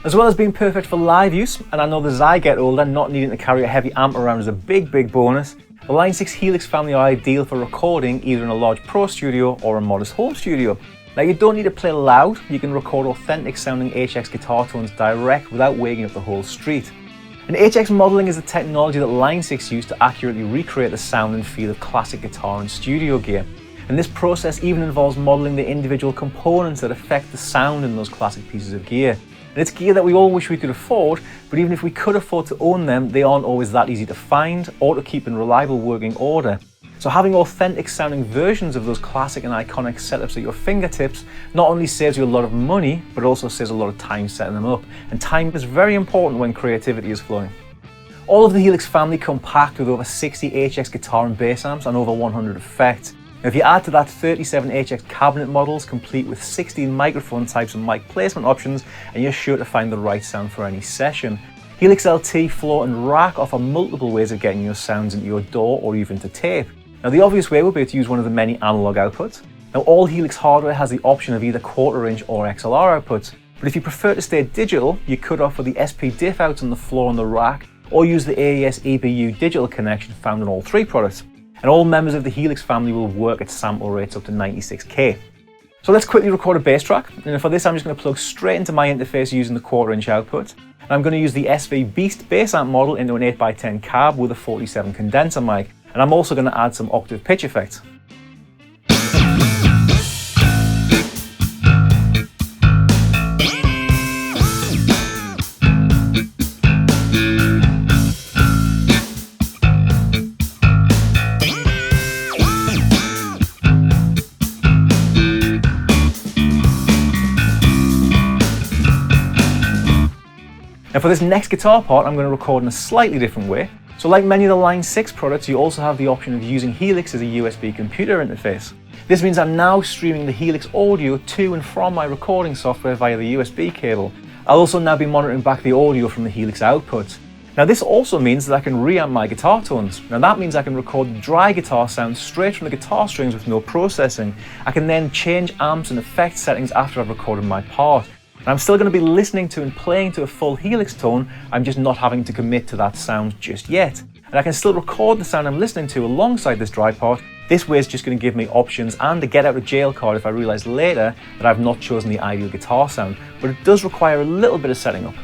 As well as being perfect for live use, and I know as I get older, not needing to carry a heavy amp around is a big bonus, the Line 6 Helix family are ideal for recording either in a large pro studio or a modest home studio. Now you don't need to play loud, you can record authentic sounding HX guitar tones direct without waking up the whole street. And HX modelling is the technology that Line 6 used to accurately recreate the sound and feel of classic guitar and studio gear. And this process even involves modelling the individual components that affect the sound in those classic pieces of gear. And it's gear that we all wish we could afford, but even if we could afford to own them, they aren't always that easy to find or to keep in reliable working order. So having authentic sounding versions of those classic and iconic setups at your fingertips not only saves you a lot of money, but also saves a lot of time setting them up. And time is very important when creativity is flowing. All of the Helix family come packed with over 60 HX guitar and bass amps and over 100 effects. Now if you add to that 37 HX cabinet models complete with 16 microphone types and mic placement options, and you're sure to find the right sound for any session. Helix LT, floor and rack offer multiple ways of getting your sounds into your DAW or even to tape. Now the obvious way would be to use one of the many analog outputs. Now all Helix hardware has the option of either 1/4 inch or XLR outputs, but if you prefer to stay digital, you could offer the SP diff outs on the floor and the rack, or use the AES EBU digital connection found in all three products. And all members of the Helix family will work at sample rates up to 96K. So let's quickly record a bass track, and for this I'm just going to plug straight into my interface using the 1/4 inch output. And I'm going to use the SV Beast bass amp model into an 8x10 cab with a 47 condenser mic, and I'm also going to add some octave pitch effects. Now for this next guitar part, I'm going to record in a slightly different way. So like many of the Line 6 products, you also have the option of using Helix as a USB computer interface. This means I'm now streaming the Helix audio to and from my recording software via the USB cable. I'll also now be monitoring back the audio from the Helix output. Now this also means that I can reamp my guitar tones. Now that means I can record dry guitar sounds straight from the guitar strings with no processing. I can then change amps and effect settings after I've recorded my part. And I'm still going to be listening to and playing to a full Helix tone, I'm just not having to commit to that sound just yet. And I can still record the sound I'm listening to alongside this dry part. This way it's just going to give me options and a get out of jail card if I realise later that I've not chosen the ideal guitar sound, but it does require a little bit of setting up.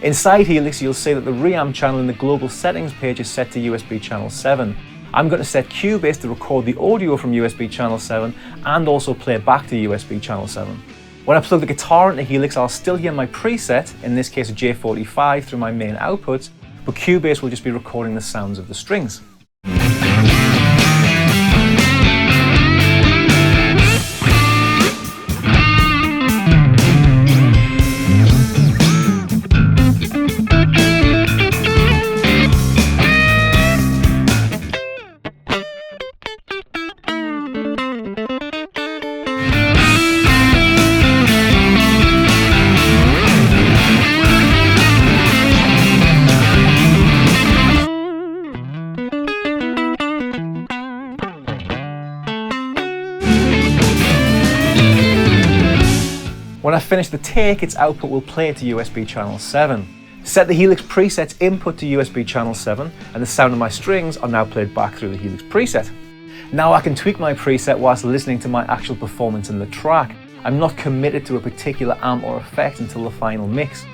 Inside Helix you'll see that the reamp channel in the global settings page is set to USB channel 7. I'm going to set Cubase to record the audio from USB channel 7 and also play back to USB channel 7. When I plug the guitar into Helix, I'll still hear my preset, in this case a J45, through my main outputs, but Cubase will just be recording the sounds of the strings. When I finish the take, its output will play to USB channel 7. Set the Helix preset's input to USB channel 7, and the sound of my strings are now played back through the Helix preset. Now I can tweak my preset whilst listening to my actual performance in the track. I'm not committed to a particular amp or effect until the final mix.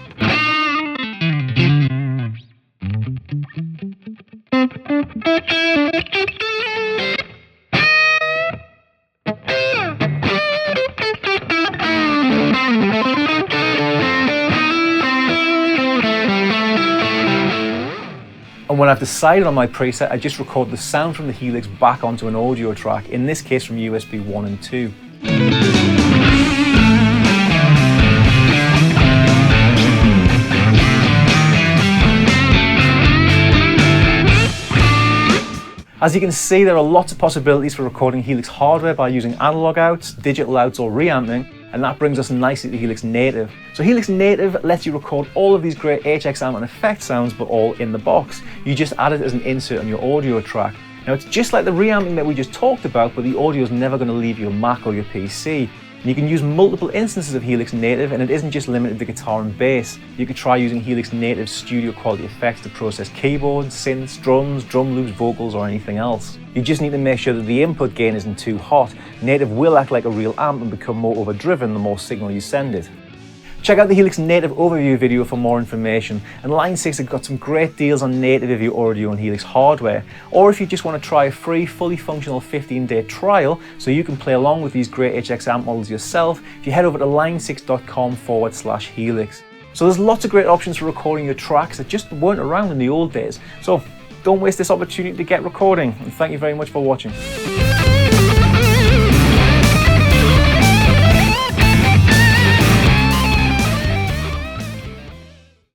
And when I've decided on my preset, I just record the sound from the Helix back onto an audio track, in this case from USB 1 and 2. As you can see, there are lots of possibilities for recording Helix hardware by using analog outs, digital outs or reamping, and that brings us nicely to Helix Native. So Helix Native lets you record all of these great HX amp and effect sounds, but all in the box. You just add it as an insert on your audio track. Now it's just like the reamping that we just talked about, but the audio is never going to leave your Mac or your PC. And you can use multiple instances of Helix Native, and it isn't just limited to guitar and bass. You could try using Helix Native studio quality effects to process keyboards, synths, drums, drum loops, vocals, or anything else. You just need to make sure that the input gain isn't too hot. Native will act like a real amp and become more overdriven the more signal you send it. Check out the Helix Native overview video for more information, and Line 6 have got some great deals on native if you already own Helix hardware, or if you just want to try a free, fully functional 15-day trial so you can play along with these great HX amp models yourself, if you head over to line6.com/Helix. So there's lots of great options for recording your tracks that just weren't around in the old days, so don't waste this opportunity to get recording, and thank you very much for watching.